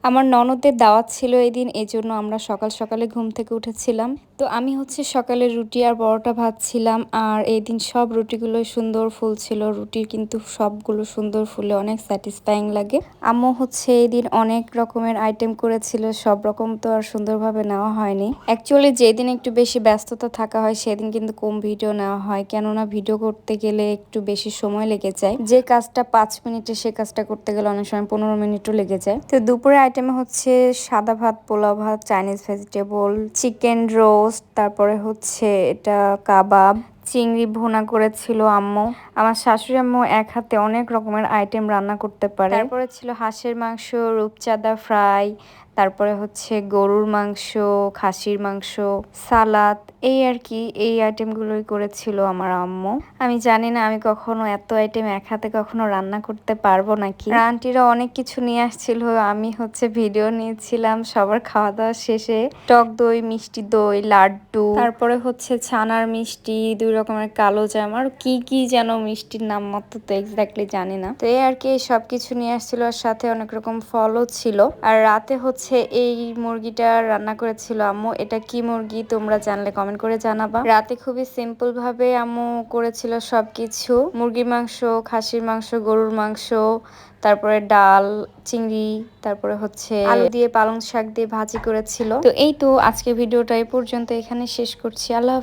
আমার ননদের দাওয়াত ছিল এদিন, এজন্য আমরা সকাল সকালে ঘুম থেকে উঠেছিলাম। তো আমি হচ্ছে সকালে রুটি আর পরোটা ভাজছিলাম, আর এই দিন সব রুটিগুলো সুন্দর ফুলছিল। রুটির কিন্তু সবগুলো সুন্দর ফুলে অনেক স্যাটিসফাইং লাগে। আম্মু হচ্ছে এই দিন অনেক রকমের আইটেম করেছিল, সব রকম তো আর সুন্দরভাবে নেওয়া হয়নি। অ্যাকচুয়ালি যেদিন একটু বেশি ব্যস্ততা থাকা হয় সেদিন কিন্তু কম ভিডিও নেওয়া হয়, কেননা ভিডিও করতে গেলে একটু বেশি সময় লেগে যায়। যে কাজটা 5 মিনিটে সে কাজটা করতে গেলে অনেক সময় 15 মিনিটও লেগে যায়। তো দুপুরে আইটেমে হচ্ছে সাদা ভাত, পোলাও ভাত, চাইনিজ ভেজিটেবল, চিকেন রোস্ট, তারপরে হচ্ছে এটা কাবাব, চিংড়ি ভুনা করেছিল আম্মু। আমার শাশুড়ি আম্মু এক হাতে অনেক রকমের আইটেম রান্না করতে পারে। তারপরে ছিল হাঁসের মাংস, রূপচাঁদা ফ্রাই, তারপরে হচ্ছে গরুর মাংস, খাসির মাংস, সালাদ, এই আর কি, এই আইটেমগুলোই করেছিল আমার আম্মু। আমি জানি না আমি কখনো এত আইটেম এক হাতে কখনো রান্না করতে পারবো নাকি। আন্টিরা অনেক কিছু নিয়ে আসছিল, আমি হচ্ছে ভিডিও নিয়েছিলাম। সবার খাওয়া দাওয়া শেষে টক দই, মিষ্টি দই, লাড্ডু, তারপরে হচ্ছে ছানার মিষ্টি, 2 রকমের কালো জাম, আর কি কি যেন মিষ্টির নাম মতো তো এক্স্যাক্টলি জানি না। তো এই আর কি সবকিছু নিয়ে আসছিল, আর সাথে অনেক রকম ফলও ছিল। আর রাতে হচ্ছে এই মুরগিটা রান্না করেছিল আম্মু। এটা কি মুরগি তোমরা জানলে কমেন্ট করে জানাবা। রাতে খুবই সিম্পল ভাবে আম্মু করেছিল সবকিছু, মুরগির মাংস, খাসির মাংস, গরুর মাংস, তারপরে ডাল, চিংড়ি, তারপরে হচ্ছে আলু দিয়ে পালং শাক দিয়ে ভাজি করেছিল। তো এই তো আজকে ভিডিওটা এই পর্যন্ত এখানে শেষ করছি। আল্লাহ হাফেজ।